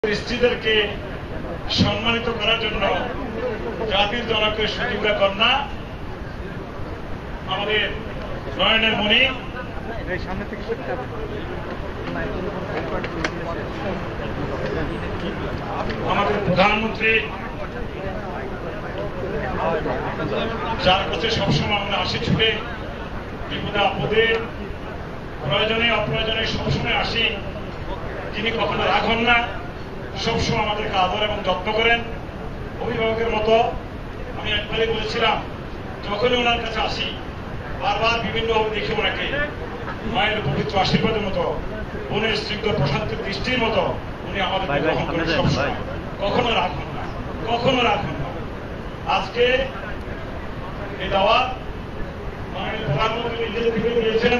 স্ত্রীদেরকে সম্মানিত করার জন্য জাতির জনকের সুযোগা কন্যা আমাদের নয়নের মণি আমাদের প্রধানমন্ত্রী, যার কাছে সবসময় আমরা আসি ছুটে, বিপদে আপদে প্রয়োজনে অপ্রয়োজনে সবসময় আসি, যিনি কখনো রাগ হন না, সবসময় আমাদেরকে আদর এবং যত্ন করেন। অভিভাবকের মতো আমি একবারই বলেছিলাম, যখনই ওনার কাছে আসি বারবার বিভিন্নভাবে দেখি ওনাকে মায়ের পবিত্র আশীর্বাদের মতো, বোনের স্নিগ্ধ প্রশান্তির দৃষ্টির মতো উনি আমাদেরকে গ্রহণ করেন সবসময়, কখনো রাগ হন না, কখনো রাগ হন না। আজকে এই দাওয়াত মাননীয় প্রধানমন্ত্রী নিজে থেকে দিয়েছেন।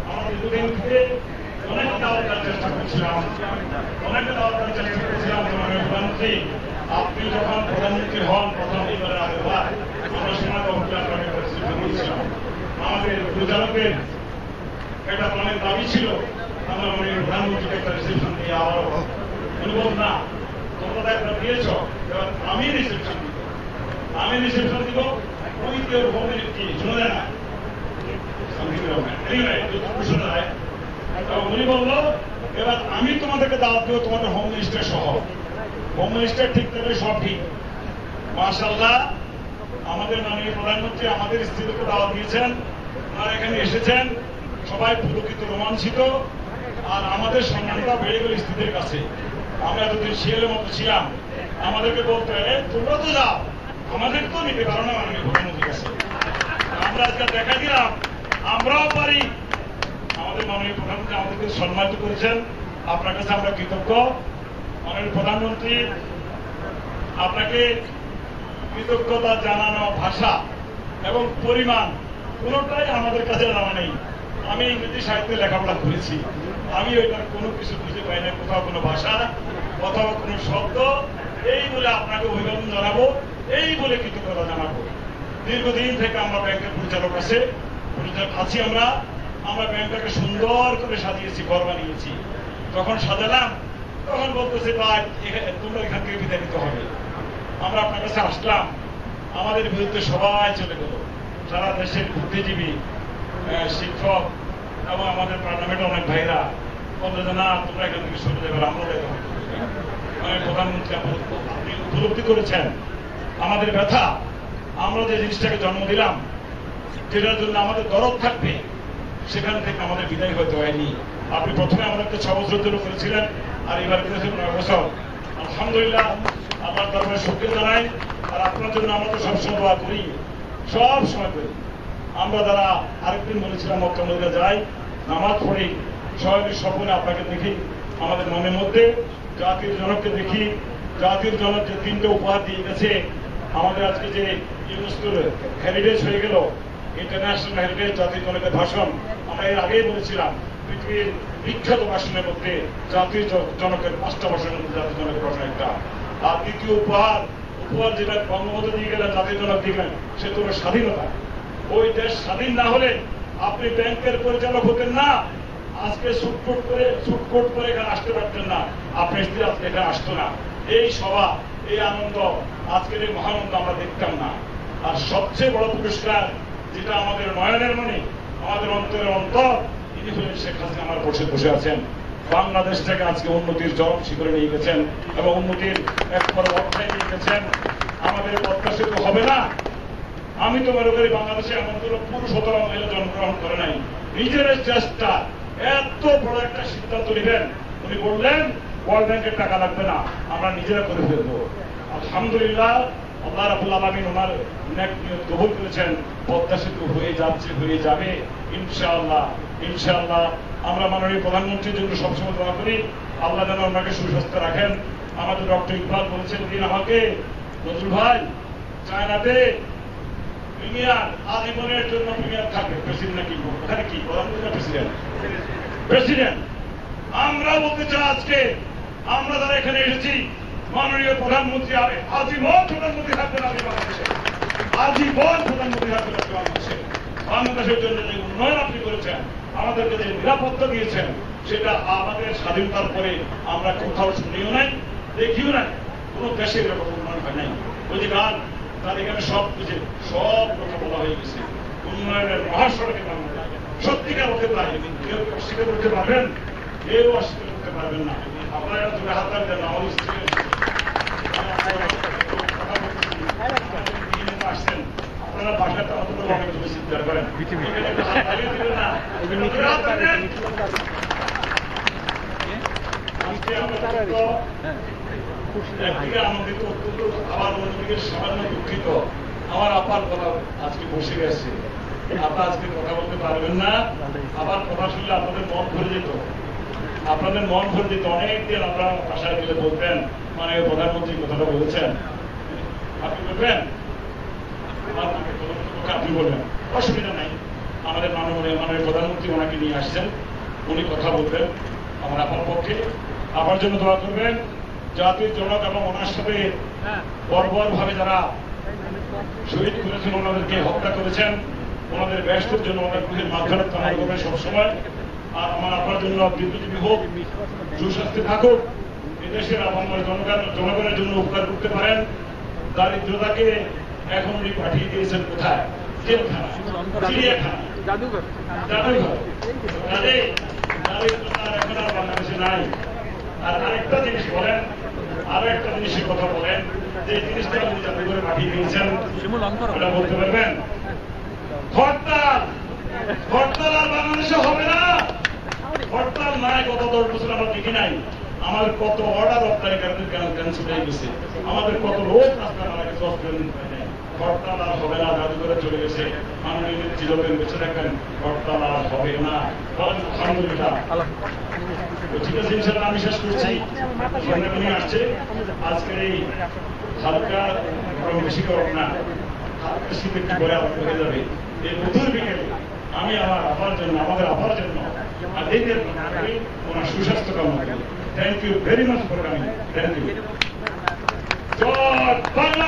আমাদের দুদিন থেকে অনেক দাওয়াত দেওয়ার চেষ্টা করছিলাম, মাননীয় প্রধানমন্ত্রী আপনি যখন প্রধানমন্ত্রী হন প্রথম এবারের আগেবার আমরা সময় করেছিলাম, আমাদের দুজনকের একটা মনের দাবি ছিল আমরা মাননীয় প্রধানমন্ত্রীকে একটা রিসেপশন দিয়ে আবারও অনুভব না তোমরা একটা দিয়েছ, এবার আমি রিসেপশন দিব ওই কেউ ভবনের কি শোনা যায় না উনি বলল এবার আমি তোমাদেরকে দাওয়াত দেবো তোমাদের হোম মিনিস্টার সহ। হোম মিনিস্টার ঠিক থাকলে সব ঠিক। মাশাআল্লাহ আমাদের মাননীয় প্রধানমন্ত্রী আমাদের স্ত্রীদেরকে দাওয়াত দিয়েছেন, ওনারা এখানে এসেছেন, সবাই পুলকিত রোমাঞ্চিত, আর আমাদের সম্মানটা বেড়ে গেল স্ত্রীদের কাছে। আমরা এতদিন শিয়ালের মতো ছিলাম, আমাদেরকে বলতে তোমরা তো যাও, আমাদের তো নিতে পারো না মাননীয় প্রধানমন্ত্রীর কাছে। আমরা আজকে দেখা দিলাম আমরাও পারি। আমাদের মাননীয় প্রধানমন্ত্রী আমাদেরকে সম্মানিত করেছেন, আপনার কাছে আমরা কৃতজ্ঞ। মাননীয় প্রধানমন্ত্রী আপনাকে কৃতজ্ঞতা জানানো ভাষা এবং পরিমাণ কোনোটাই আমাদের কাছে জানা নেই। আমি ইংরেজি সাহিত্যে লেখাপড়া করেছি, আমি ওইটার কোনো কিছু খুঁজে পাই না, কোথাও কোনো ভাষা, কোথাও কোনো শব্দ। এই বলে আপনাকে অভিনন্দন জানাবো, এই বলে কৃতজ্ঞতা জানাবো। দীর্ঘদিন থেকে আমরা ব্যাংকের পরিচালক আছি আমরা ব্যাংকটাকে সুন্দর করে সাজিয়েছি, ঘর বানিয়েছি। যখন সাজালাম তখন বলতেছে ভাই তোমরা এখান থেকে বিদায় নিতে হবে। আমরা আপনার কাছে আসলাম, আমাদের বিরুদ্ধে সবাই চলে গেল, সারা দেশের বুদ্ধিজীবী, শিক্ষক এবং আমাদের পার্লামেন্টে অনেক ভাইরা বলতে যে না তোমরা এখান থেকে সরে যাবে, আমরা প্রধানমন্ত্রী আপনি উপলব্ধি করেছেন আমাদের ব্যথা। আমরা যে জিনিসটাকে জন্ম দিলাম, যেটার জন্য আমাদের দরদ থাকবে, সেখান থেকে আমাদের বিদায় হতে হয়নি। আপনি প্রথমে আমাদেরকে 6 বছর ধরে করেছিলেন, আর এবার করেছেন 9 বছর। আলহামদুলিল্লাহ আপনার তারপরে শুকরিয়া জানাই। আর আপনার জন্য আমরা তো সবসময় দোয়া করি, সব সময় করি। আমরা যারা আরেকদিন বলেছিলাম মক্কা মদিনা যাই, নামাজ পড়ি, সবাই স্বপ্নে আপনাকে দেখি, আমাদের মনের মধ্যে জাতির জনককে দেখি। জাতির জনক যে 3টে উপহার দিয়ে গেছে, আমাদের আজকে যে ইউনেস্কোর হেরিটেজ হয়ে গেল, ইন্টারন্যাশনাল হেরিটেজ জাতির জনকের ভাষণ, আমরা এর আগেই বলেছিলাম পৃথিবীর বিখ্যাত ভাষণের মধ্যে জাতির জনকের 5টা ভাষণের মধ্যে জাতির জনকের ভাষণ একটা। আর দ্বিতীয় উপহার যেটা বঙ্গবন্ধু দিয়ে গেলেন, জাতির জনক দিয়ে গেলেন, সে তো স্বাধীনতা। ওই দেশ স্বাধীন না হলে আপনি ব্যাংকের পরিচালক হতেন না, আজকে সুটকোট করে এখানে আসতে পারতেন না, আপনার স্ত্রী আজকে এখানে আসতো না। এই সভা, এই আনন্দ, আজকের এই মহানন্দ আমরা দেখতাম না। আর সবচেয়ে বড় পুরস্কার যেটা আমাদের নয়নের মণি, আমাদের অন্তরের অন্তর, তিনি হলেন শেখ হাসিনা আমার বসে আছেন। বাংলাদেশটাকে আজকে উন্নতির চরম শিখরে নিয়ে গেছেন এবং উন্নতির এক বড় অধ্যায় নিয়ে গেছেন। আমাদের প্রত্যাশিত হবে না। আমি তো মনে করি বাংলাদেশে এমন কোন পুরুষ অথবা মহিলা জন্মগ্রহণ করে নাই, নিজের চেষ্টা এত বড় একটা সিদ্ধান্ত নেবেন। উনি বললেন ওয়ার্ল্ড ব্যাংকের টাকা লাগবে না, আমরা নিজেরা করে ফেলবো। আলহামদুলিল্লাহ আল্লাহ রাব্বুল আলামিন ওনার নেক নিয়ত কবুল করেছেন। পদ্মা সেতু হয়ে যাচ্ছে, হয়ে যাবে ইনশাআল্লাহ। আমরা মাননীয় প্রধানমন্ত্রীর জন্য সবসময় দোয়া করি, আল্লাহ যেন ওনাকে সুস্বাস্থ্য রাখেন। আমাদের ডক্টর ইকবাল বলেছেন দিন আমাকে, নজরুল ভাই চায়নাতে প্রিমিয়ার আজীবনের জন্য প্রিমিয়ার থাকবে, প্রেসিডেন্ট কি ওখানে কি প্রধানমন্ত্রী প্রেসিডেন্ট। আমরা বলতে চাই আজকে আমরা যারা এখানে এসেছি, মাননীয় প্রধানমন্ত্রী আজীবন প্রধানমন্ত্রী থাকবেন আপনি বাংলাদেশে, আজীবন প্রধানমন্ত্রী থাকবেন আপনি বাংলাদেশে। বাংলাদেশের জন্য যে উন্নয়ন আপনি করেছেন আমাদেরকে যে নিরাপত্তা দিয়েছেন সেটা আমাদের স্বাধীনতার পরে আমরা কোথাও শুনিও নাই, দেখিও নাই। কোন দেশের এরকম উন্নয়ন হয় নাই। ওই যে গান, তার এখানে সব কথা বলা হয়ে গেছে। উন্নয়নের মহাসড়কে সত্যিকার হতে পারে, কেউ অস্বীকার করতে পারবেন, কেউ অস্বীকার করতে পারবেন না। আপনারা দূরে হাত দেন, আমাদের স্ত্রী আসছেন, আপনারা বাসাটা অত অনেক তুমি চিন্তা করেন, একদিকে আনন্দিত, অত্যন্ত, আবার অন্যদিকে সামান্য দুঃখিত। আমার আপার কথা আজকে বসে গেছে, আপনারা আজকে কথা বলতে পারবেন না। আবার কথা শুনলে আপনাদের মন ভরে যেত, আপনাদের মন ভরে যেত। অনেকদিন আপনারা বাসায় গেলে বলতেন, মানে প্রধানমন্ত্রী কথাটা বলেছেন, আপনি বলবেন, আপনি বলবেন, অসুবিধা নাই। আমাদের মাননীয় প্রধানমন্ত্রী ওনাকে নিয়ে আসছেন, উনি কথা বলবেন আমার আপনার পক্ষে। আমার জন্য দোয়া করবেন। জাতির জনক এবং ওনার সাথে বর্বরভাবে যারা শহীদ করেছেন, ওনাদেরকে হত্যা করেছেন, ওনাদের ব্যস্তের জন্য ওনার গৃহের মাধ্যমে কামনা করবেন সবসময়। আর আমার আপনার জন্য দীর্ঘজীবী হোক, সুস্বাস্থ্য থাকুক, এদেশের আপনার জনগণের জন্য উপকার করতে পারেন। দারিদ্রতাকে এখন উনি পাঠিয়ে দিয়েছেন কোথায়? জেলখানা, চিড়িয়াখানা, জাদুঘর। দারিদ্রতা এখন আর বাংলাদেশে নাই। আর আরেকটা জিনিস বলেন, আরো একটা জিনিসের কথা বলেন, যে জিনিসটা আপনি জাদুঘরে পাঠিয়ে দিয়েছেন, এটা বলতে পারবেন? হরতাল, হরতাল আর বাংলাদেশে হবে না। হরতাল নাই, গত 10 বছর আমরা দেখি নাই। আমাদের কত অর্ডার রপ্তানি ক্যান্সেল হয়ে গেছে, আমাদের কত লোক রাস্তা মারা গেছে, হরতাল আর হবে না। জাদুঘরে চলে গেছে, মাননীয় চিরদিন বেঁচে থাকেন, হরতাল আর হবে না। আলহামদুলিল্লাহ। ঠিক আছে, ইনশাল্লাহ আমি শেষ করছি। সন্ধ্যামণি আসছে, আজকের এই হালকা বেশি গরম না, হালকা শীত একটু পরে আবার হয়ে যাবে। এই মধুর বিকেলে আমি আমার আপার জন্য, আমাদের আপার জন্য আর এদের ওনার সুস্বাস্থ্য কামনা করি। Thank you very much for coming. Thank you. জয় বাংলা।